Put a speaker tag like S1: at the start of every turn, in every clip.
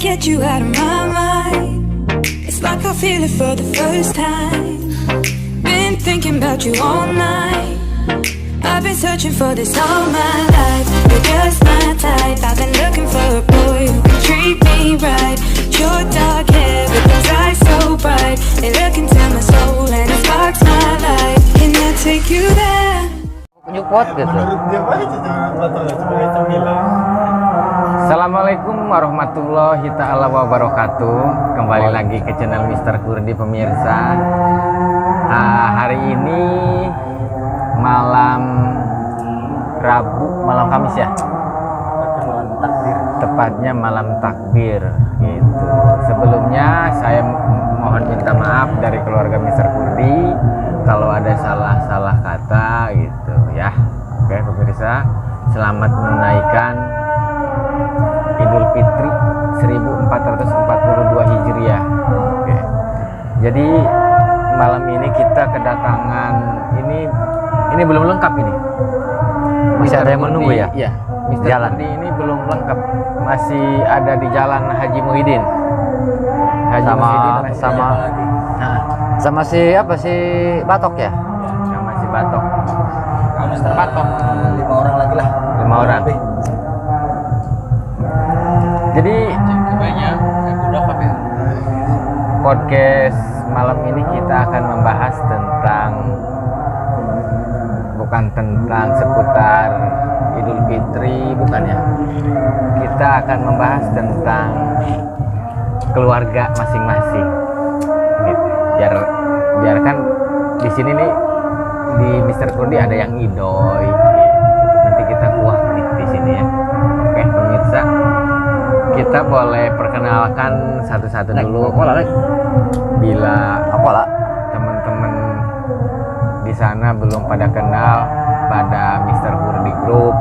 S1: get you out of my mind. It's like I feel it for the first time. Been thinking about you all night. I've been searching for this all my life. You're just my type. I've been looking for a boy who can treat me right. Your dark hair with those eyes so bright. They look into my soul and it sparks my life. Can I take you there?
S2: Nyupot gitu.
S3: Menurut dia aja jangan botol sebagai cemilan.
S2: Assalamualaikum warahmatullahi ta'ala wabarakatuh. Kembali lagi ke channel Mr. Kurdi pemirsa. Hari ini malam Rabu, malam Kamis ya.
S3: Malam takbir.
S2: Tepatnya malam takbir gitu. Sebelumnya saya mohon minta maaf dari keluarga Mr. Kurdi kalau ada salah-salah kata gitu ya. Oke pemirsa, selamat menunaikan Idul Fitri 1442 Hijriah. Oke. Jadi malam ini kita kedatangan ini belum lengkap ini.
S4: Masih ada yang menunggu ya?
S2: Iya. Mr.
S4: Jalan.
S2: Kurdi ini belum lengkap. Masih ada di Jalan Haji Muhyiddin.
S4: Sama si apa si Batok ya?
S2: Sama si Batok.
S3: Batok 5 orang lagi lah.
S2: 5 orang. Jadi podcast malam ini kita akan membahas bukan tentang seputar Idul Fitri, bukannya. Kita akan membahas tentang keluarga masing-masing. Gitu. Biar kan di sini nih di Mr. Kurdi ada yang idoy. Nanti kita kuah nih di sini ya. Oke, pemirsa. Kita boleh perkenalkan satu-satu dulu. Bila teman-teman di sana belum pada kenal pada Mr. Kurdi Group,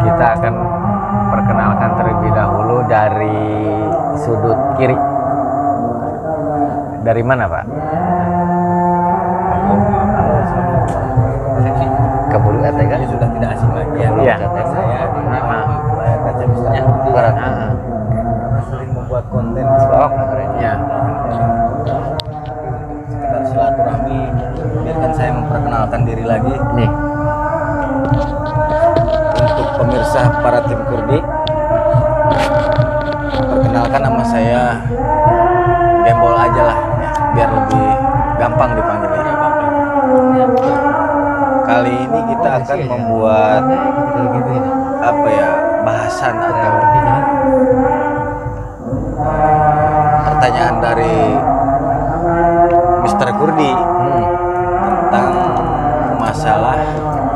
S2: kita akan perkenalkan terlebih dahulu dari sudut kiri. Dari mana, Pak?
S4: Keburu kan?
S3: Ini sudah tidak asing lagi ya.
S2: Iya.
S3: Saya di layar kaca Mr. Kurdi. Karena sering membuat konten
S2: Ya.
S3: sekedar silaturahmi. Biarkan saya memperkenalkan diri lagi
S2: Nih.
S3: untuk pemirsa para tim Kurdi. Perkenalkan nama saya Gembol aja lah ya, biar lebih gampang dipanggilnya. Kali ini kita akan membuat bahasan atau pertanyaan dari Mr. Kurdi tentang masalah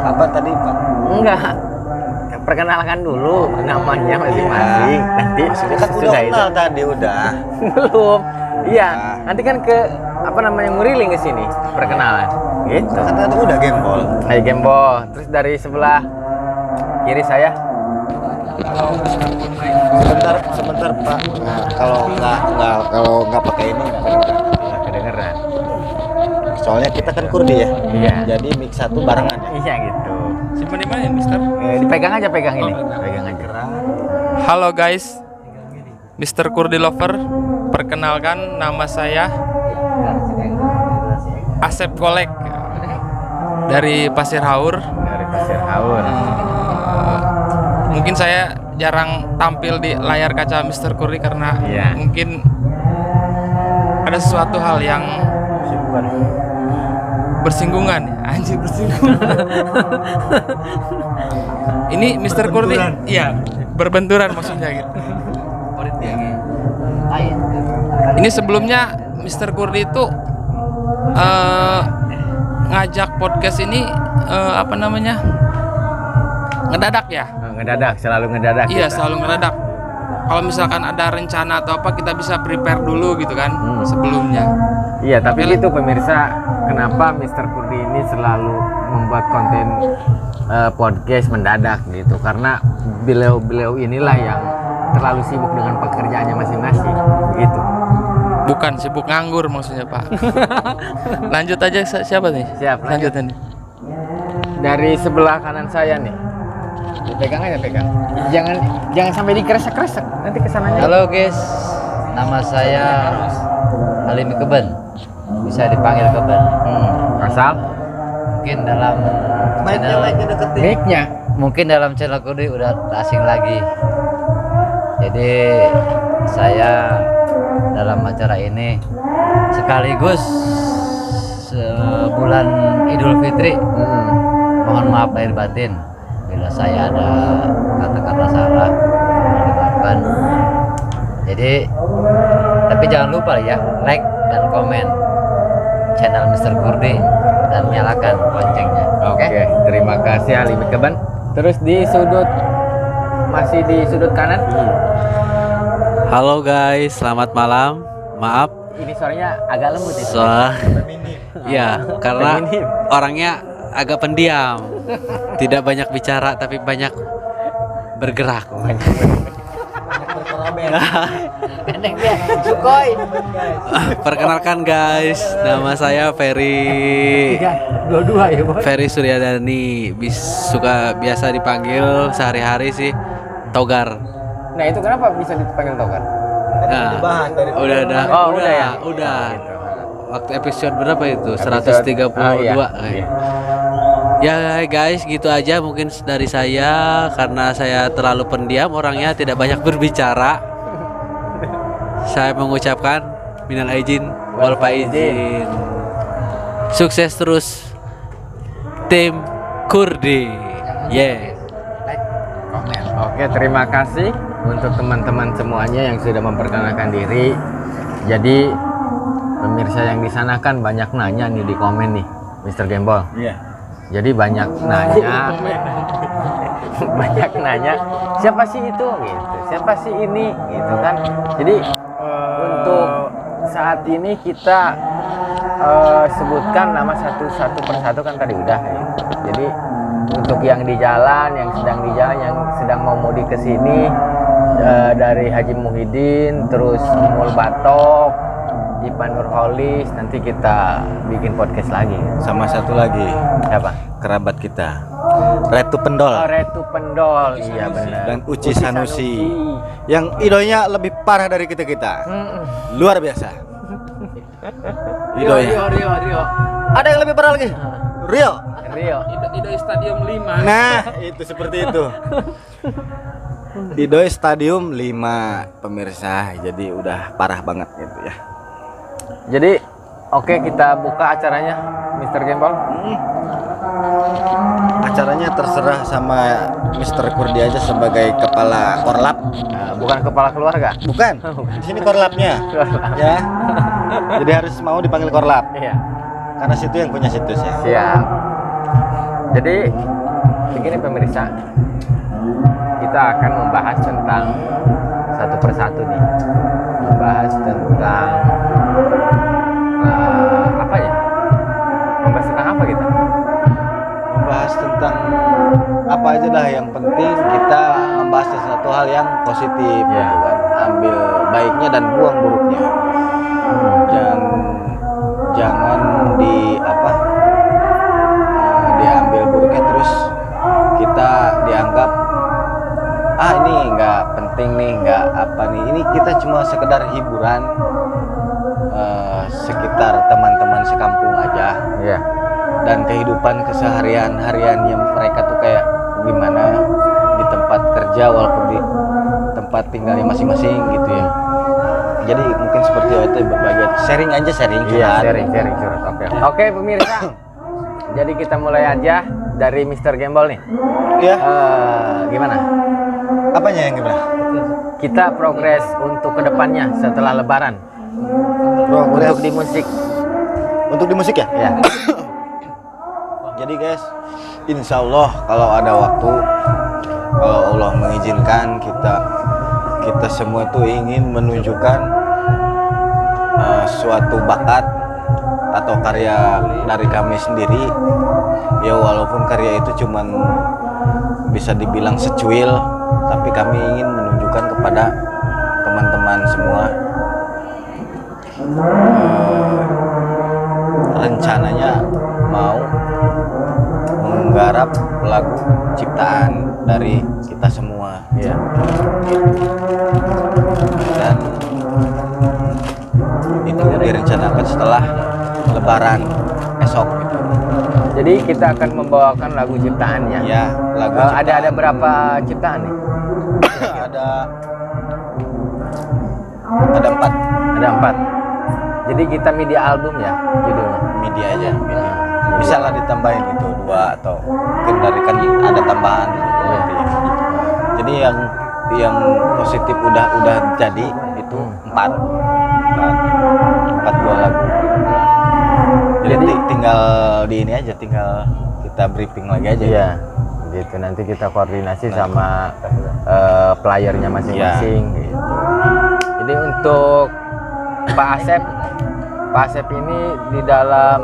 S3: apa tadi Pak?
S2: Enggak. Perkenalkan dulu namanya masing-masing. Nanti
S3: Maksudnya kan udah kenal tadi udah.
S2: belum. Iya, nanti kan nguriling ke sini perkenalan. Gitu.
S3: Kan tadi udah Gembol.
S2: Hai Gembol. Terus dari sebelah kiri saya.
S3: Sebentar Pak. Nah, kalau nggak pakai ini
S2: Nggak kedengeran.
S3: soalnya kita kan Kurdi ya.
S2: Iya.
S3: Jadi mix satu barengan ya.
S2: Iya gitu.
S5: Simpan di mana, Mister?
S2: Dipegang aja ini. Pegang aja.
S5: Halo guys, Mister Kurdi Lover. Perkenalkan, nama saya Asep Kolek dari Pasir Haur.
S2: Dari Pasir Haur.
S5: Mungkin saya jarang tampil di layar kaca Mister Kurdi karena
S2: Iya.
S5: mungkin ada sesuatu hal yang bersinggungan. Anjir, bersinggungan. Ini Mister Kurdi, iya, berbenturan maksudnya gitu. Ini sebelumnya Mister Kurdi itu ngajak podcast ini ngedadak ya?
S2: Ngedadak, selalu ngedadak.
S5: Iya,
S2: kita.
S5: selalu ngedadak. Kalau misalkan ada rencana atau apa, kita bisa prepare dulu gitu kan sebelumnya.
S2: Iya, tapi itu pemirsa, kenapa Mr. Kurdi ini selalu membuat konten podcast mendadak gitu? Karena beliau inilah yang terlalu sibuk dengan pekerjaannya masing-masing, begitu.
S5: Bukan sibuk nganggur maksudnya Pak. Lanjut aja, siapa nih?
S2: Siap, lanjut.
S5: Lanjut nih.
S2: Dari sebelah kanan saya nih. Pegang aja pegang. Jangan sampai dikresek-kresek. Nanti kesananya.
S4: Halo guys, nama saya Halim Keben. Bisa dipanggil Keben.
S2: Asal
S4: Mungkin dalam channel
S2: mic-nya.
S4: mungkin dalam channel Kudi udah tak asing lagi. Jadi saya dalam acara ini sekaligus sebulan Idul Fitri. Mohon maaf lahir batin bila saya ada kata-kata salah, mohon dimaafkan. Jadi tapi jangan lupa ya, like dan komen channel Mr. Kurdi dan nyalakan loncengnya.
S2: Oke, terima kasih Ali Keban. Terus di sudut masih di sudut kanan.
S6: Halo guys, selamat malam. Maaf,
S2: Ini suaranya agak lembut itu.
S6: ya karena orangnya agak pendiam, tidak banyak bicara tapi banyak bergerak. Perkenalkan guys, nama saya Ferry. Ferry Suryadani, suka biasa dipanggil sehari-hari sih Togar.
S2: Nah, itu kenapa bisa dipanggil Togar?
S6: Nah, udah.
S2: Oh, udah ya?
S6: Udah.
S2: Gitu.
S6: Waktu episode berapa itu?
S2: Episode-
S6: 132.
S2: iya.
S6: Kayak. Ya guys, gitu aja mungkin dari saya karena saya terlalu pendiam orangnya, tidak banyak berbicara. Saya mengucapkan minal aidin wal faizin. Sukses terus tim Kurdi. Yeah.
S2: Oke, terima kasih untuk teman-teman semuanya yang sudah memperkenalkan diri. Jadi pemirsa yang di sana kan banyak nanya nih di komen nih, Mr. Gembol.
S3: Iya.
S2: Jadi banyak nanya, banyak nanya, siapa sih itu, gitu, siapa sih ini, gitu kan. Jadi untuk saat ini kita sebutkan nama satu persatu kan tadi udah. Gitu. Jadi untuk yang di jalan, yang sedang mau mudik ke sini dari Haji Muhyiddin, terus Mul Batok, Ipan Nurholis, nanti kita bikin podcast lagi.
S3: Sama satu lagi,
S2: Siapa?
S3: kerabat kita, Retu Pendol
S2: Oh, Retu Pendol, iya benar.
S3: dan Uci Sanusi. Yang idolnya lebih parah dari kita. Luar biasa. Idolnya.
S2: Rio.
S3: Ada yang lebih parah lagi. Rio.
S5: Idoi Stadium 5.
S3: Nah, itu seperti itu. Di Doi Stadium 5 pemirsa. Jadi udah parah banget gitu ya.
S2: Jadi, oke, kita buka acaranya, Mr. Gembol.
S3: Acaranya terserah sama Mr. Kurdi aja sebagai kepala korlap.
S2: Bukan kepala keluarga.
S3: Bukan. Di sini korlapnya. Ya. Jadi harus mau dipanggil korlap.
S2: Iya.
S3: Karena situ yang punya situs ya.
S2: Siap. Jadi, begini pemirsa, kita akan membahas tentang satu persatu nih, membahas tentang apa ya? Membahas tentang apa kita?
S3: Membahas tentang apa aja dah, yang penting kita membahas sesuatu hal yang positif
S2: Ya.
S3: gitu kan. Ambil baiknya dan buang buruknya. Jangan diambil buruknya terus kita dianggap ini nggak penting nih, nggak apa nih, ini kita cuma sekedar hiburan sekitar teman-teman sekampung aja.
S2: Iya.
S3: Dan kehidupan keseharian hariannya mereka tuh kayak gimana di tempat kerja walaupun di tempat tinggalnya masing-masing gitu ya. Jadi mungkin seperti itu, berbagi sharing aja, sharing
S2: Iya,
S3: curhat.
S2: sharing curhat. Oke, pemirsa. Jadi kita mulai aja dari Mr. Gembol nih.
S3: Iya.
S2: Gimana?
S3: Apanya yang gimana?
S2: Kita progres untuk kedepannya setelah Lebaran untuk di musik.
S3: Untuk di musik ya?
S2: Ya.
S3: Jadi guys, insya Allah kalau ada waktu, kalau Allah mengizinkan, kita semua itu ingin menunjukkan suatu bakat atau karya dari kami sendiri. Ya walaupun karya itu cuman bisa dibilang secuil, tapi kami ingin menunjukkan kepada teman-teman semua. Rencananya mau menggarap lagu ciptaan dari kita semua.
S2: Iya.
S3: Dan itu direncanakan setelah Lebaran esok gitu.
S2: Jadi kita akan membawakan lagu ciptaannya.
S3: Ya, lagu
S2: Ada berapa ciptaan nih?
S3: ada 4
S2: Ada 4. Jadi kita media album ya judulnya.
S3: media aja. Media. Bisa lah ditambahin gitu 2 atau mungkin dari kan ada tambahan gitu nanti. Jadi yang positif udah jadi itu 4 buah lagu. Jadi tinggal di ini aja, tinggal kita briefing lagi aja.
S2: Iya. Gitu nanti kita koordinasi sama playernya masing-masing gitu. Jadi untuk Pak Asep ini di dalam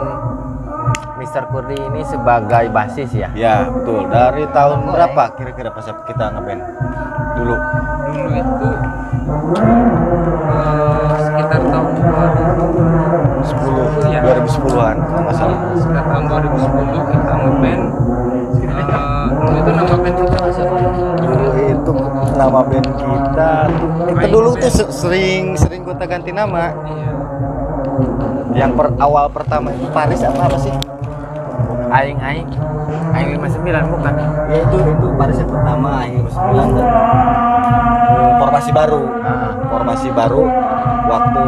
S2: Mr. Kurdi ini sebagai basis ya.
S3: Ya betul. Dari tahun berapa kira-kira pas kita ngeband dulu?
S5: Dulu itu sekitar tahun
S3: 10
S5: ya.
S3: 2010-an kalau nggak salah.
S5: Sekitar tahun 2010 kita ngeband. Dulu itu nama band kita apa sih?
S3: Dulu itu nama band kita dulu tuh sering gonta-ganti nama.
S5: Iya.
S3: Yang awal pertama itu Paris apa sih?
S2: Aing 59 bukan?
S3: Ya itu Paris yang pertama, Aing 59 dan formasi baru. Formasi baru waktu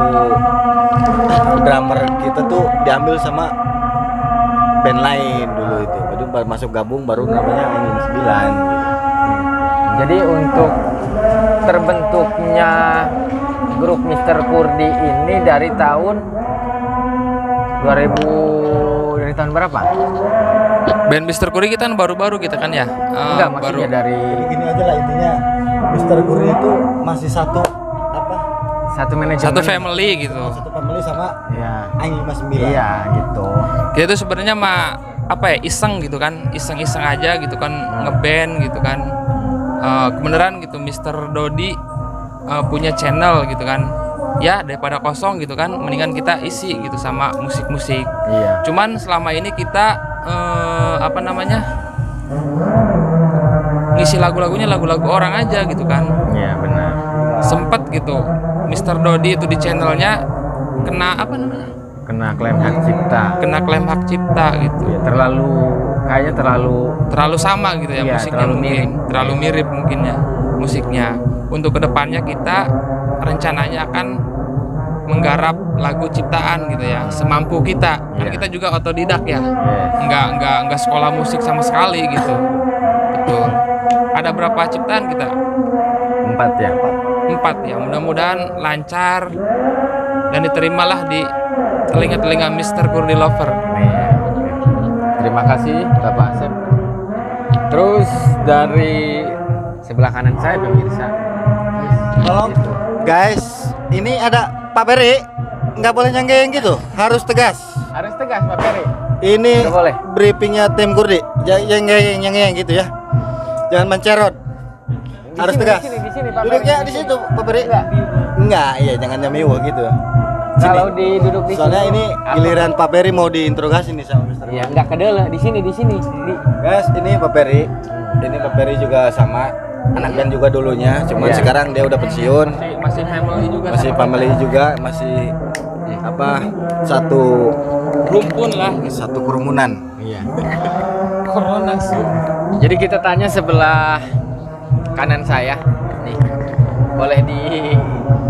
S3: drummer kita tuh diambil sama band lain dulu itu. Jadi masuk gabung baru namanya Aing 59.
S2: Jadi untuk terbentuknya grup Mr. Kurdi ini dari tahun 2000 dari tahun berapa?
S5: Band Mr. Kurdi kita kan baru-baru kita kan ya.
S2: Enggak, maksudnya dari
S3: Jadi gini aja lah intinya, Mr. Guri itu masih satu
S2: satu manajemen.
S5: satu family gitu.
S3: satu family sama
S2: Iya.
S3: Aing 59.
S2: Iya, gitu.
S5: Kita tuh sebenarnya iseng gitu kan, iseng-iseng aja gitu kan, ngeband gitu kan. Kebenaran gitu Mr. Dodi punya channel gitu kan. Ya daripada kosong gitu kan, mendingan kita isi gitu sama musik-musik.
S2: Iya.
S5: Cuman selama ini kita ngisi lagu-lagunya lagu-lagu orang aja gitu kan.
S2: Iya, benar.
S5: Sempet gitu Mr. Dodi itu di channelnya kena
S2: Kena klaim hak cipta.
S5: kena klaim hak cipta gitu.
S2: Ya, kayaknya
S5: Terlalu sama gitu ya
S2: Iya,
S5: musiknya, terlalu mirip mungkin ya musiknya. Untuk kedepannya kita rencananya akan menggarap lagu ciptaan gitu ya, semampu kita. Kan
S2: Iya.
S5: kita juga otodidak ya.
S2: Yes.
S5: Enggak sekolah musik sama sekali gitu. Betul. Ada berapa ciptaan kita?
S2: 4 ya.
S5: 4 ya. Mudah-mudahan lancar dan diterimalah di telinga-telinga Mr. Kurdi Lover.
S2: Iya, oke. Terima kasih Bapak Asep. Terus dari sebelah kanan saya pemirsa.
S3: Tolong guys, ini ada Pak Peri, nggak boleh nyanggeng gitu, harus tegas.
S2: Harus tegas Pak Peri.
S3: Ini
S2: Nggak boleh.
S3: briefingnya tim Kurdi, nyanggeng gitu ya, jangan mencerot. Harus tegas.
S2: Di sini Pak
S3: Duduknya
S2: Peri.
S3: di situ Pak Peri.
S2: Enggak.
S3: Enggak, iya jangan nyamiwa gitu.
S2: Kalau duduk di
S3: Soalnya
S2: sini,
S3: ini giliran Pak Peri mau diinterogasi nih sama Mr.
S2: Iya, enggak kedele di sini.
S3: Guys, ini Pak Peri. Ini Pak Peri juga sama anak band juga dulunya, cuman
S2: Iya.
S3: sekarang dia udah pensiun.
S5: Masih family juga.
S3: Masih family juga, masih satu
S5: rumpun lah.
S3: satu kerumunan.
S2: Iya.
S5: Corona sih.
S2: Jadi kita tanya sebelah kanan saya nih. Boleh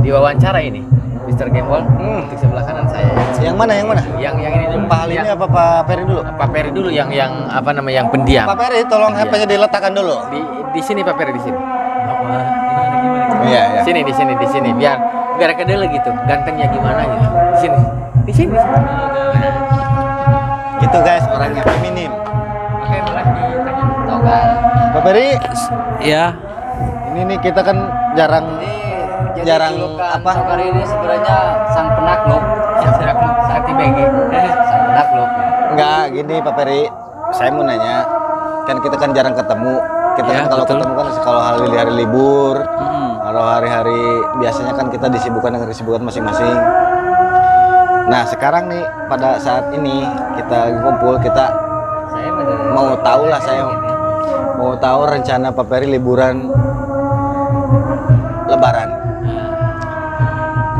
S2: diwawancara ini Mr. Gembol untuk sebelah kanan saya.
S3: Yang mana?
S2: Yang ini dulu.
S3: Pak Hal ini apa Pak Peri dulu?
S2: Pak Peri dulu yang yang pendiam.
S3: Pak Peri tolong HP-nya diletakkan dulu.
S2: Di sini Pak Peri di sini.
S3: Iya, iya.
S2: Di sini biar kedele gitu. Gantengnya gimana gitu. Di sini. Nah,
S3: Gitu guys, orangnya feminim.
S2: oke boleh ditanya. Togal.
S3: Pak Peri,
S6: Ya,
S3: ini nih kita kan jarang apa?
S4: Togar ini sebenarnya sang penakluk,
S2: Sakti BG.
S4: sang penakluk.
S3: Enggak, gini Pak Peri. Saya mau nanya, kan kita kan jarang ketemu. Kita
S6: Ya,
S3: kan kalau
S6: betul.
S3: ketemu kan kalau hari-hari libur, kalau hari-hari biasanya kan kita disibukkan dengan kesibukan masing-masing. Nah sekarang nih pada saat ini kita lagi kumpul, kita
S4: Saya
S3: mau tahu lah, saya mau tahu rencana Pak Peri liburan Lebaran.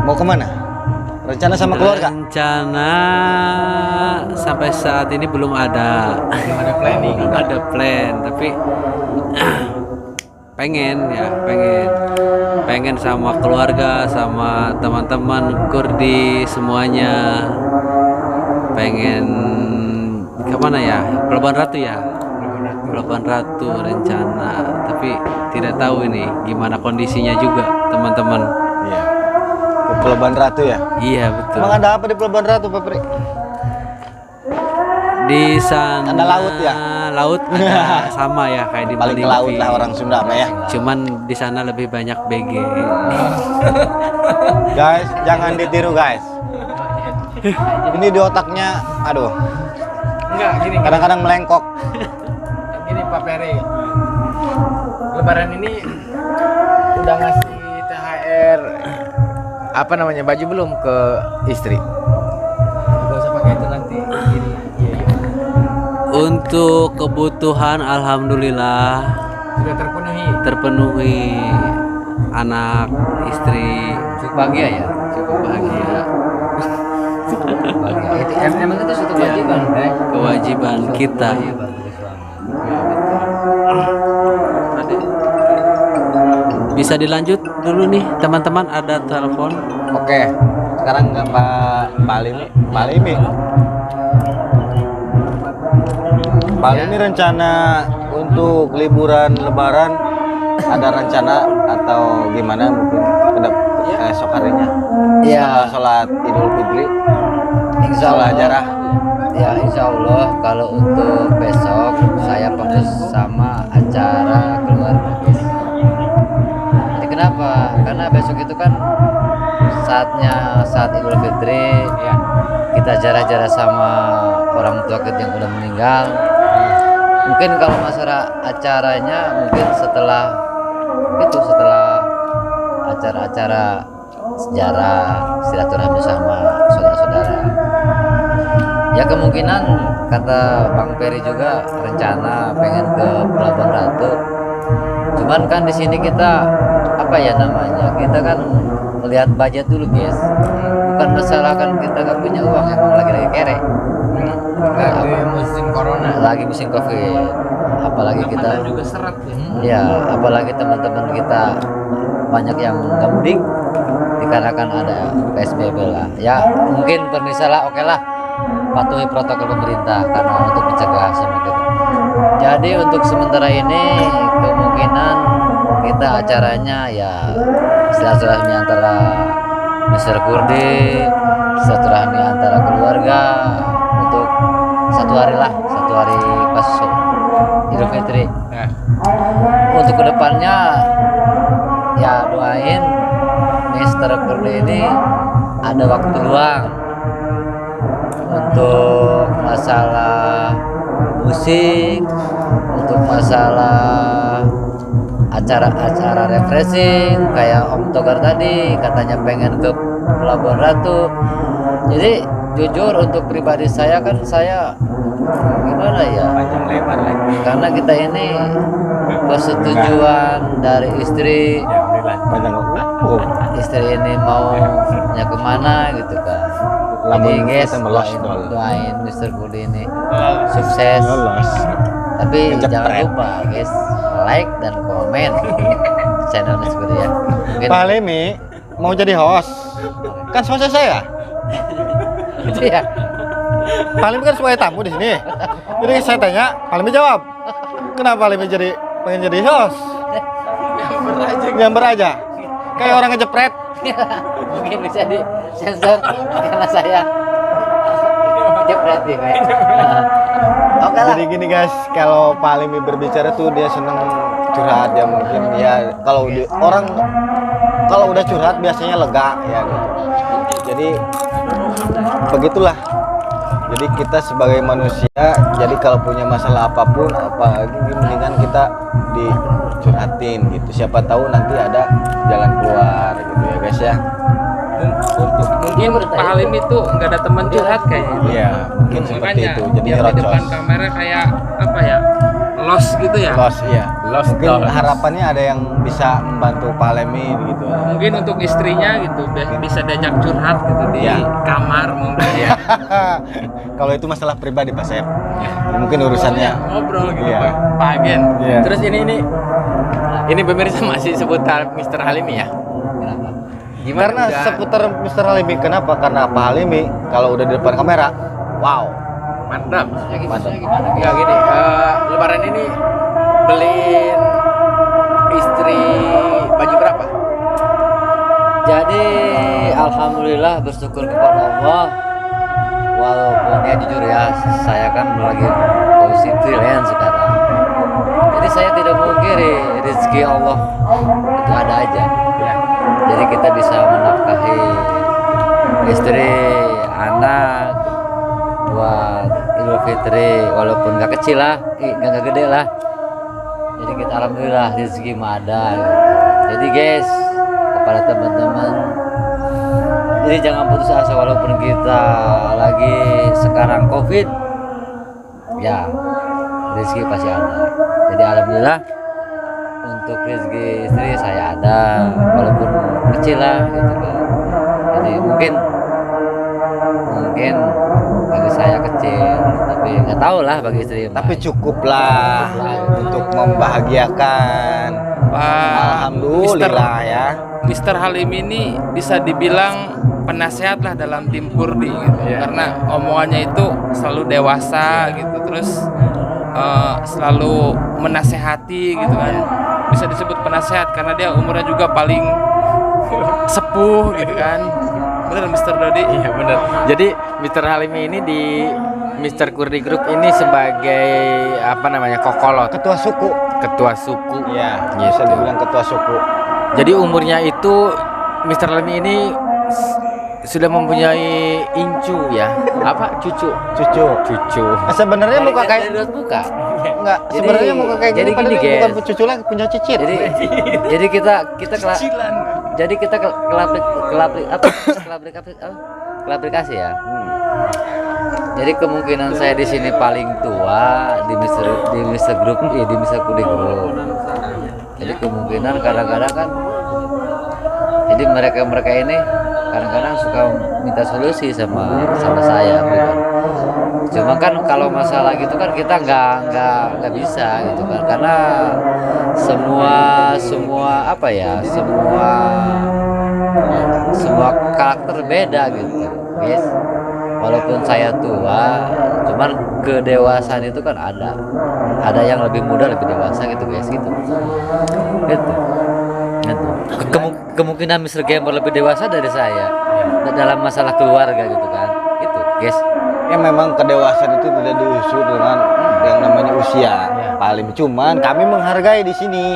S3: Mau kemana? Rencana sama keluarga?
S6: Rencana sampai saat ini belum ada.
S2: Ada planning.
S6: Ada plan, tapi pengen sama keluarga, sama teman-teman Kurdi semuanya. Pengen kemana ya? Pelabuhan Ratu ya. Pelabuhan Ratu rencana, tapi tidak tahu ini gimana kondisinya juga teman-teman.
S3: Iya. Ke Pelabuhan Ratu ya?
S6: Iya betul.
S3: Emang ada apa di Pelabuhan Ratu, Pak Peri?
S6: Di sana
S3: Ada laut ya?
S6: Laut ada sama ya kayak di
S3: Paling
S6: Bali.
S3: ke laut lah orang Sunda mah ya.
S6: Cuman di sana lebih banyak BG.
S3: Guys, jangan ditiru guys. Ini di otaknya, aduh,
S2: Enggak, gini.
S3: kadang-kadang melengkok.
S2: Gini Pak Peri. Lebaran ini udah ngasih THR apa namanya baju belum ke istri? Gak usah pakai itu nanti. Gini, iya.
S6: Untuk kebutuhan alhamdulillah
S2: Sudah
S6: terpenuhi, anak istri
S4: Cukup bahagia ya.
S6: cukup bahagia.
S4: Bahagia. Emang itu suatu kewajiban, Bre.
S6: Kewajiban kita.
S4: Kewajiban bagi suami.
S6: Bisa dilanjut dulu nih teman-teman, ada telepon.
S3: Oke, sekarang nggak Pak Limi. Pak Limi rencana untuk liburan Lebaran ada rencana atau gimana mungkin esok harinya?
S4: Iya.
S3: Sholat Idul Fitri,
S4: Insya
S3: sholat
S4: Allah.
S3: jarah.
S4: Ya insya Allah kalau untuk besok saya fokus sama acara keluarga. Jadi kenapa? Karena besok itu kan saat Idul Fitri ya, kita jarah-jarah sama orang tua kita yang udah meninggal. Mungkin kalau masalah acaranya mungkin setelah acara-acara sejarah silaturahmi sama saudara-saudara. Ya kemungkinan kata Bang Peri juga rencana pengen ke Pelabuhan Ratu. Cuman kan di sini kita apa ya namanya? Kita kan melihat budget dulu, guys. Bukan masalah kan kita gak punya uang, emang lagi kere.
S2: Lagi musim corona.
S4: Lagi musim Covid. Apalagi kita
S2: juga seret ya.
S4: ya, apalagi teman-teman kita banyak yang nggak mudik dikarenakan ada PSBB lah. Ya mungkin permisal lah, oke lah, patuhi protokol pemerintah karena untuk mencegah sama gitu. Jadi untuk sementara ini kemungkinan kita acaranya ya silaturahmi antara Mr. Kurdi, silaturahmi antara keluarga untuk satu hari pas Idul Fitri. Untuk kedepannya ya doain Mr. Kurdi ini ada waktu luang untuk masalah musik, untuk masalah acara-acara refreshing kayak Om Togar tadi katanya pengen ke Pelabuhan Ratu. Jadi jujur untuk pribadi saya kan saya gimana ya,
S2: Panjang lebar lagi.
S4: karena kita ini persetujuan dari istri,
S3: Panjang
S4: istri ini maunya kemana gitu kan. Jadi
S3: Lamun
S4: guys,
S3: kita melos dol.
S4: doain Mr. Kurdi ini sukses. Tapi
S3: Ngejepret.
S4: jangan lupa guys, like dan komen channel Mr. Kurdi ya. Mungkin
S3: Pak Limi mau jadi host, kan hostnya saya.
S4: gitu ya.
S3: Pak Limi kan sebagai tamu di sini. Jadi saya tanya, Pak Limi jawab. Kenapa Pak Limi pengen jadi host? Nyamber aja. Kayak orang ngejepret.
S4: Mungkin bisa di sensor karena saya jepret ya. Oke lah.
S3: Jadi gini guys, kalau Pak Limi berbicara tuh dia seneng curhat ya mungkin ya. Orang kalau udah curhat biasanya lega ya gitu. Jadi begitulah. Jadi kita sebagai manusia, jadi kalau punya masalah apapun, apalagi mendingan kita dicurhatin gitu. Siapa tahu nanti ada jalan keluar gitu ya guys ya.
S5: Mungkin Pak Halim itu nggak ada teman curhat kayaknya.
S3: Iya, mungkin seperti
S5: Makanya
S3: itu. Jadi
S5: dia di depan
S3: rocos.
S5: kamera kayak apa ya? Lost gitu ya.
S3: Lost, iya.
S2: Lost
S3: Mungkin
S2: dollars.
S3: harapannya ada yang bisa membantu Pak Halimi gitu.
S5: Mungkin untuk istrinya gitu bisa diajak curhat gitu di
S3: Iya.
S5: kamar mungkin ya.
S3: Kalau itu masalah pribadi Pak Sep. Mungkin urusannya.
S5: Ngobrol gitu
S3: Iya.
S5: Pak Agen.
S3: Iya.
S2: Terus ini pemirsa masih seputar Mr. Halimi ya? Gimana?
S3: Karena
S2: udah-
S3: seputar Mr. Halimi, kenapa? Karena Pak Halimi kalau udah di depan kamera, wow.
S2: Mantap.
S3: Mantap.
S2: Ya gini, Lebaran ini beliin istri baju berapa?
S4: Jadi alhamdulillah bersyukur kepada Allah. Walaupun ya jujur ya, saya kan lagi posisi freelance sekarang. Jadi saya tidak memungkiri rezeki Allah itu ada aja.
S2: Ya.
S4: Jadi kita bisa menafkahi istri, anak buat Idul Fitri, walaupun nggak kecil lah, nggak gede lah. Jadi kita alhamdulillah rezeki mah ada. Jadi guys, kepada teman-teman, jadi jangan putus asa walaupun kita lagi sekarang COVID, ya rezeki pasti ada. Jadi alhamdulillah untuk rezeki istri saya ada, walaupun kecil lah gitu kan. Jadi mungkin bagi saya kecil, tapi nggak tahu lah bagi istri.
S3: Tapi cukuplah untuk membahagiakan. Alhamdulillah ya.
S5: Mr. Halim ini bisa dibilang penasehat lah dalam tim Kurdi gitu. Karena omongannya itu selalu dewasa gitu, terus selalu menasehati gitu kan. Bisa disebut penasehat karena dia umurnya juga paling sepuh gitu kan. Bener Mr. Dodi?
S2: Iya benar. Jadi Mr. Halimi ini di Mr. Kurdi Group ini sebagai apa namanya kokolot,
S3: Ketua suku.
S2: ketua suku.
S3: Iya,
S2: Gitu.
S3: bisa dibilang ketua suku.
S2: Jadi umurnya itu Mr. Halimi ini sudah mempunyai incu ya, apa cucu?
S3: Cucu.
S2: Cucu.
S3: Sebenarnya muka kayak
S4: dari buka.
S3: enggak,
S4: Jadi-
S3: sebenarnya muka kayak
S4: jadi
S3: gini padahal
S4: gini,
S3: bukan
S4: guys.
S3: cucu lagi, punya cicit.
S4: Jadi kita kelabrikasi ya. Jadi kemungkinan saya di sini paling tua di Mr. Group, di Mr. Kurdi Group. Jadi kemungkinan kadang-kadang kan, jadi mereka ini kadang-kadang suka minta solusi sama saya pribadi. Cuma kan kalau masalah gitu kan kita nggak bisa gitu kan, karena semua apa ya, semua karakter beda gitu guys. Walaupun saya tua, cuman kedewasaan itu kan ada yang lebih muda lebih dewasa gitu guys, gitu. Kemungkinan Mr. Gamer lebih dewasa dari saya dalam masalah keluarga gitu kan, gitu guys.
S3: Ya memang kedewasaan itu tidak diukur dengan yang namanya usia. Pak Halimi, cuman kami menghargai di sini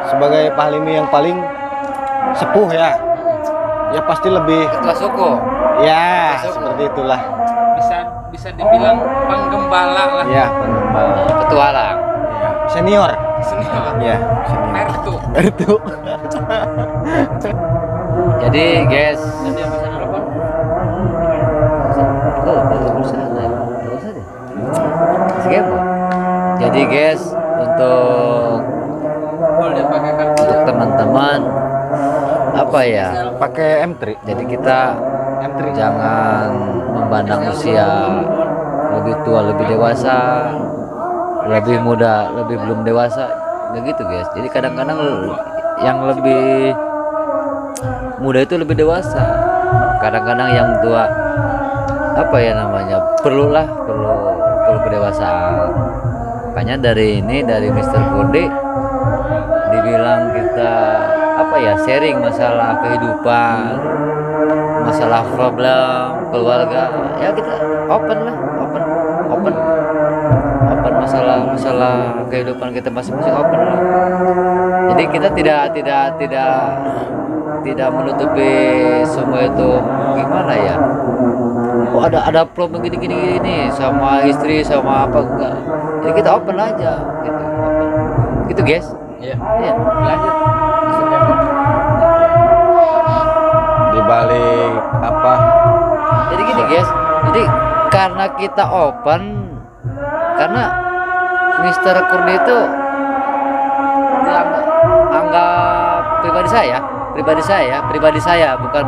S3: sebagai Pak Halimi yang paling sepuh ya. Ya pasti lebih
S4: Ketua suku.
S3: ya seperti itulah.
S5: Bisa dibilang penggembala lah.
S3: Ya, pengembala.
S4: Petualang.
S3: Senior.
S5: Senior.
S3: Ya, senior.
S5: Mertu.
S3: Itu.
S4: Jadi guys, jadi guys, untuk teman-teman apa ya,
S3: Pakai M3.
S4: jadi kita
S3: M3.
S4: jangan memandang usia lebih tua lebih dewasa, lebih muda lebih belum dewasa, nggak gitu guys. Jadi kadang-kadang yang lebih muda itu lebih dewasa, kadang-kadang yang tua apa ya namanya perlu kedewasaan. Makanya dari Mr. Kurdi dibilang kita apa ya, sharing masalah kehidupan, masalah problem keluarga, ya kita open masalah kehidupan kita masing-masing, open lah. Jadi kita tidak menutupi semua itu, gimana ya, oh ada problem gini sama istri sama apa, enggak. Jadi kita open aja gitu, open. Gitu guys.
S2: Iya.
S4: Iya.
S2: Lanjut.
S3: Di balik
S4: Jadi karena kita open, karena Mister Kurdi itu anggap pribadi saya, bukan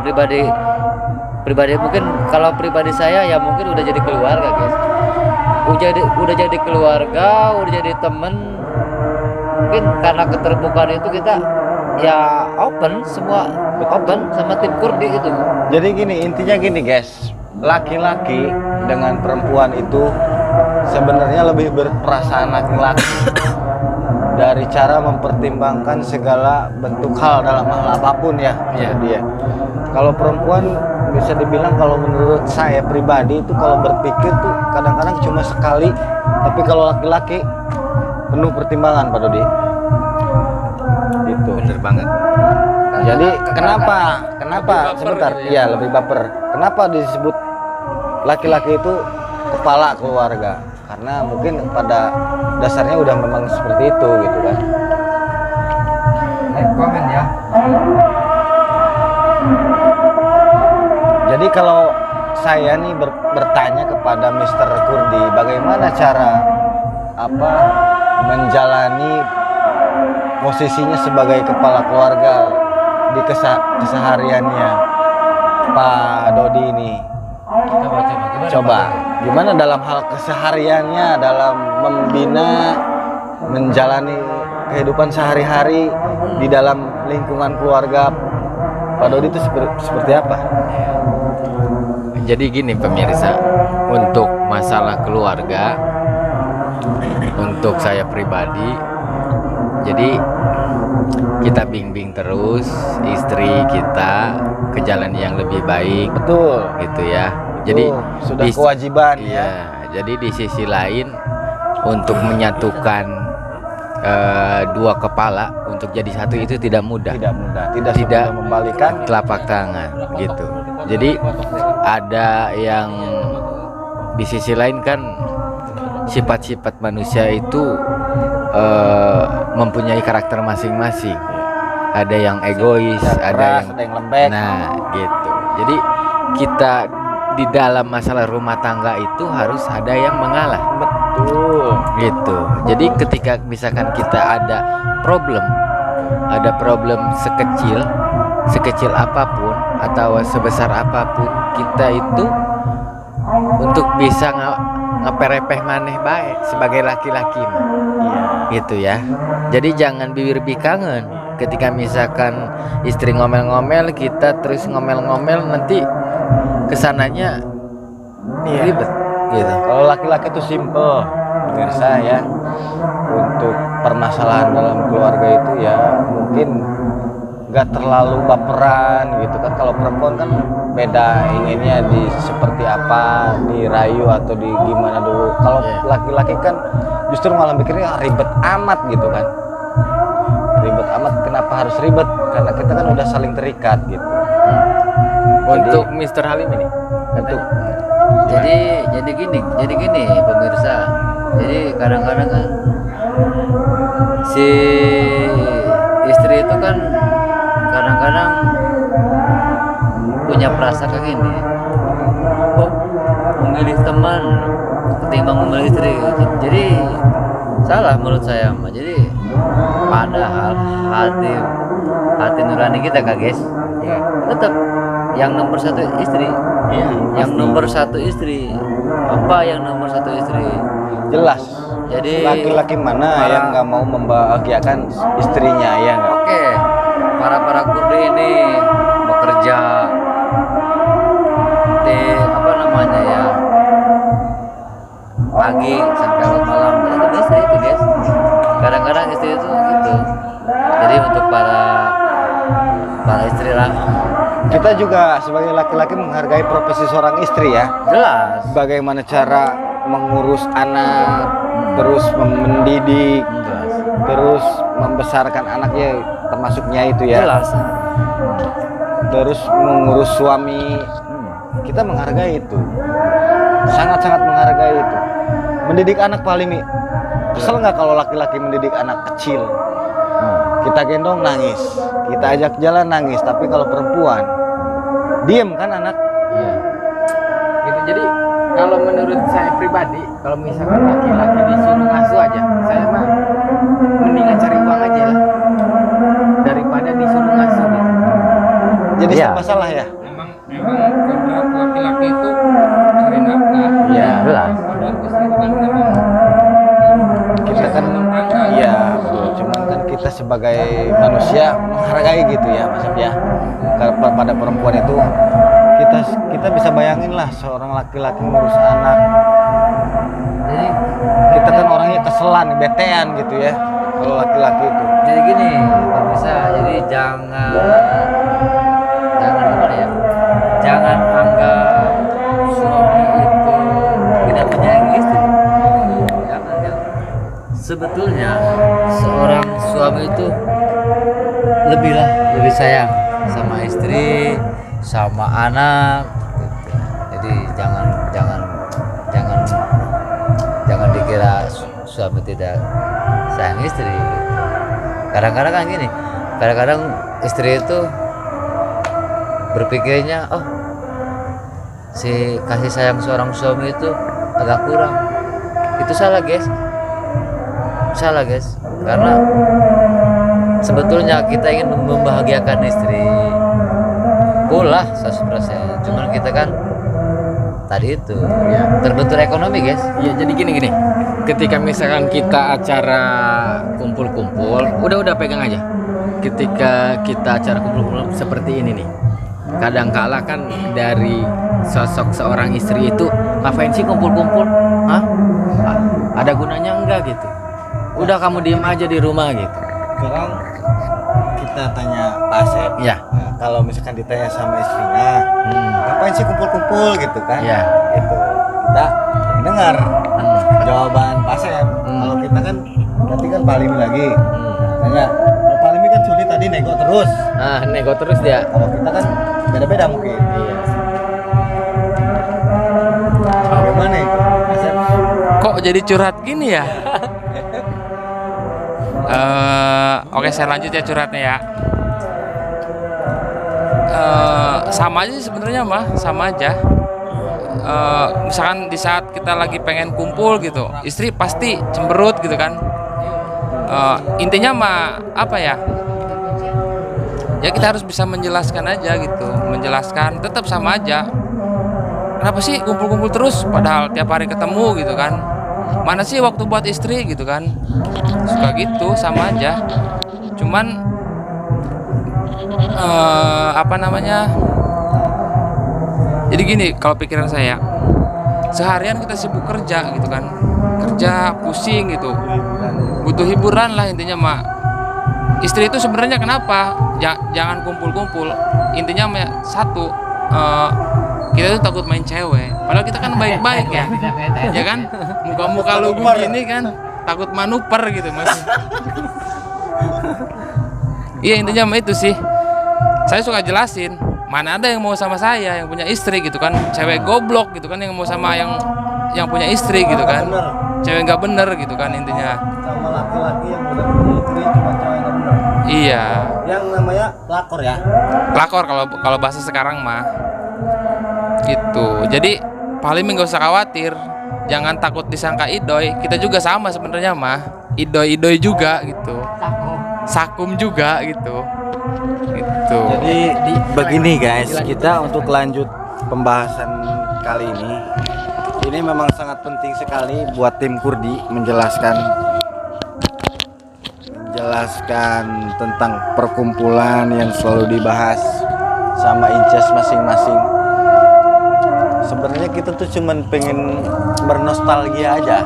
S4: pribadi mungkin kalau pribadi saya ya mungkin udah jadi keluarga guys, udah jadi keluarga, udah jadi temen. Mungkin karena keterbukaan itu kita ya open, semua open sama tim Kurdi gitu.
S3: Jadi gini, intinya gini guys, laki-laki dengan perempuan itu sebenarnya lebih berperasaan laki-laki dari cara mempertimbangkan segala bentuk hal dalam hal apapun ya. Dia. Kalau perempuan bisa dibilang, kalau menurut saya pribadi itu kalau berpikir tuh kadang-kadang cuma sekali, tapi kalau laki-laki penuh pertimbangan Pak Dodi. Gitu.
S2: Bener banget.
S3: Jadi kenapa
S5: baper
S3: sebentar?
S5: gitu ya.
S3: Iya, lebih baper. Kenapa disebut laki-laki itu kepala keluarga? Karena mungkin pada dasarnya udah memang seperti itu gitu kan.
S2: Komen ya.
S3: Jadi kalau saya nih bertanya kepada Mr. Kurdi, bagaimana cara menjalani posisinya sebagai kepala keluarga di kesehariannya Pak Dodi ini. Coba gimana dalam hal kesehariannya, dalam membina, menjalani kehidupan sehari-hari di dalam lingkungan keluarga Pak Dodi itu seperti apa?
S2: Jadi gini pemirsa, untuk masalah keluarga, untuk saya pribadi, jadi kita bimbing terus istri kita ke jalan yang lebih baik.
S3: Betul.
S2: Gitu ya. Jadi
S3: sudah kewajiban
S2: iya,
S3: ya.
S2: Jadi di sisi lain untuk menyatukan dua kepala untuk jadi satu itu tidak mudah. Tidak
S3: membalikan
S2: telapak tangan gitu. Jadi ada yang di sisi lain kan sifat-sifat manusia itu mempunyai karakter masing-masing. Ada yang egois, ada yang
S3: lembek.
S2: Nah, gitu. Jadi kita di dalam masalah rumah tangga itu harus ada yang mengalah.
S3: Betul.
S2: Gitu. Jadi ketika misalkan kita ada problem sekecil apapun atau sebesar apapun, kita itu untuk bisa ngeperepeh maneh baik sebagai laki-laki mah.
S3: Iya.
S2: Gitu ya. Jadi jangan bibir bikangen. Ketika misalkan istri ngomel-ngomel, kita terus ngomel-ngomel, nanti kesananya ribet gitu.
S3: Kalau laki-laki itu simple, pemirsa ya. Untuk permasalahan dalam keluarga itu ya mungkin nggak terlalu baperan gitu kan. Kalau perempuan kan beda, inginnya seperti apa, dirayu atau di gimana dulu. Kalau laki-laki kan justru malah mikirnya ribet amat gitu kan. Ribet amat, kenapa harus ribet? Karena kita kan udah saling terikat gitu.
S2: Untuk Mr. Halim ini,
S3: Untuk
S4: Jadi gini pemirsa. Jadi kadang-kadang kan si istri itu kan kadang-kadang punya perasaan kayak gini. Oh, memilih teman ketimbang memilih istri. Jadi salah menurut saya mah. Jadi padahal hati nurani kita Kak guys, tetap yang nomor satu istri. Yang nomor satu istri. Apa yang nomor satu istri?
S3: jelas.
S4: Jadi
S3: Laki-laki mana yang nggak mau membahagiakan istrinya ya nggak?
S4: Oke, para Kurdi ini bekerja di pagi sampai malam itu istri itu guys. Kadang-kadang istri itu gitu. Jadi untuk para istri lah,
S3: Kita juga sebagai laki-laki menghargai profesi seorang istri ya.
S4: jelas.
S3: Bagaimana cara mengurus anak, terus mendidik,
S4: Jelas.
S3: terus membesarkan anaknya, termasuknya itu ya.
S4: Jelas.
S3: Terus mengurus suami, kita menghargai itu. Sangat-sangat menghargai itu. Mendidik anak paling kesel nggak kalau laki-laki mendidik anak kecil? Kita gendong nangis, kita ajak jalan nangis. Tapi kalau perempuan, diem kan anak.
S2: Gitu. Jadi kalau menurut saya pribadi, kalau misalkan laki-laki disuruh ngasuh aja, saya mah mendingan cari uang aja lah daripada disuruh ngasuh gitu.
S3: Jadi
S4: Iya.
S3: serba salah ya.
S5: Emang kodrat laki-laki itu cari nafkah.
S2: Iya.
S4: Jelas.
S5: Kodrat istri itu kan memang
S3: Kita kan iya, cuman kan kita sebagai manusia menghargai gitu ya Mas Ab ya. Pada perempuan itu kita bisa bayangin lah seorang laki-laki ngurus anak.
S4: Jadi
S3: Kita kan orangnya keselan, betean gitu ya. Kalau laki-laki itu.
S4: jadi gini, Pak bisa. Jadi jangan gimana ya? Jangan anggap suami itu tidak menyayangi istri. Jangan. Sebetulnya seorang suami itu lebih sayang sama istri, sama anak. Gitu. Jadi jangan dikira suami tidak sayang istri. Kadang-kadang kan gini, kadang-kadang istri itu berpikirnya, oh si kasih sayang seorang suami itu agak kurang. Itu salah guys, karena sebetulnya kita ingin membahagiakan istri, pula 100%. Cuman kita kan tadi itu terbentur ekonomi guys.
S2: Iya, jadi gini. Ketika misalkan kita acara kumpul-kumpul, udah pegang aja. Ketika kita acara kumpul-kumpul seperti ini nih, kadang kala kan dari sosok seorang istri itu, ngapain sih kumpul-kumpul? Hah? Ada gunanya enggak gitu? Udah kamu diem aja di rumah gitu.
S3: Sekarang kita tanya Pak Asep.
S2: Iya.
S3: Nah, kalau misalkan ditanya sama istrinya, ngapain sih kumpul-kumpul gitu kan?
S2: Iya.
S3: Itu kita dengar jawaban Pak Asep. Kalau kita kan nanti kan Pak Alimi lagi. Tanya, kalau Pak Alimi kan sulit tadi nego terus.
S2: Nah, nego terus dia.
S3: Kalau kita kan beda-beda mungkin.
S2: Iya.
S3: Bagaimana itu, Pak Asep?
S5: Kok jadi curhat gini ya? Oke, saya lanjut ya curhatnya ya. Sama aja sih sebenarnya mah, sama aja. Misalkan di saat kita lagi pengen kumpul gitu, istri pasti cemberut gitu kan. Intinya mah apa ya? Ya kita harus bisa menjelaskan aja gitu, menjelaskan tetap sama aja. Kenapa sih kumpul-kumpul terus padahal tiap hari ketemu gitu kan? Mana sih waktu buat istri gitu kan? Suka gitu, sama aja. Cuman apa namanya? Jadi gini, kalau pikiran saya, seharian kita sibuk kerja gitu kan, kerja pusing gitu, butuh hiburan lah intinya mah. Istri itu sebenarnya kenapa? Jangan kumpul-kumpul. Intinya mah satu, kita tuh takut main cewek. Padahal kita kan baik-baik ya, ya kan? Muka-muka lu gini kan, takut manuper gitu mas. Iya intinya mah itu sih. Saya suka jelasin. Mana ada yang mau sama saya yang punya istri gitu kan, cewek goblok gitu kan yang mau sama yang punya istri gitu kan, cewek nggak bener gitu kan intinya.
S3: Sama laki-laki yang udah punya istri cuma cewek nggak benar.
S5: Iya.
S3: Yang namanya pelakor ya.
S5: Pelakor kalau bahasa sekarang mah gitu. Jadi paling nggak usah khawatir, jangan takut disangka idoy. Kita juga sama sebenarnya mah, idoy juga gitu, sakum juga gitu. Gitu.
S3: Jadi begini guys, kita untuk lanjut pembahasan kali ini memang sangat penting sekali buat tim Kurdi menjelaskan tentang perkumpulan yang selalu dibahas sama Inces masing-masing. Sebenarnya kita tuh cuman pengen bernostalgia aja,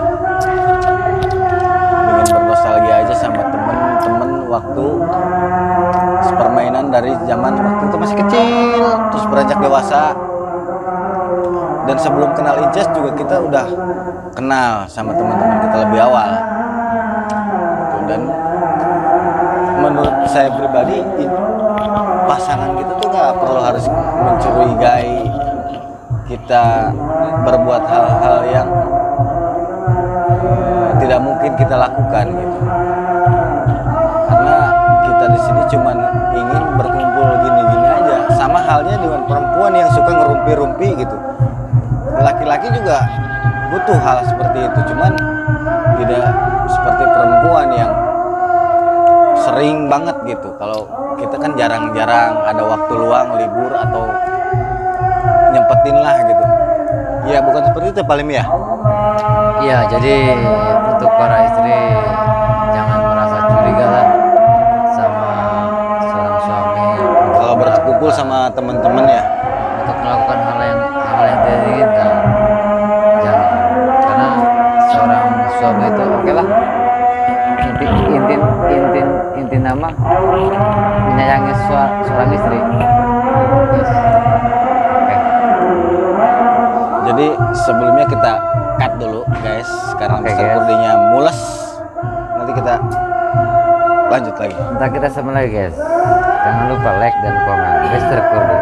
S3: sama temen-temen waktu permainan dari zaman waktu itu masih kecil terus beranjak dewasa, dan sebelum kenal Inces juga kita udah kenal sama teman-teman kita lebih awal gitu. Dan menurut saya pribadi pasangan kita tuh gak perlu harus mencurigai kita berbuat hal-hal yang tidak mungkin kita lakukan gitu, karena kita di sini cuman ingin berkumpul gini-gini aja. Sama halnya dengan perempuan yang suka ngerumpi-rumpi gitu, laki-laki juga butuh hal seperti itu, cuman tidak seperti perempuan yang sering banget gitu. Kalau kita kan jarang-jarang ada waktu luang, libur atau nyempetin lah gitu. Ya bukan seperti itu Pak Lim ya.
S4: Iya, jadi untuk para istri jangan merasa curiga lah sama seorang suami
S3: Kalau berkumpul sama teman-teman ya.
S4: untuk melakukan hal yang tidak diinginkan. Jangan, karena seorang suami itu oke lah. Inti nama menyayangi seorang istri. Yes. Oke.
S3: Jadi sebelumnya kita cut dulu guys, karena
S4: Oke,
S3: Mr.
S4: guys.
S3: Kurdinya mules. Nanti kita lanjut lagi.
S4: Ntar kita sama lagi guys. Jangan lupa like dan komen. Mr. Kurdi.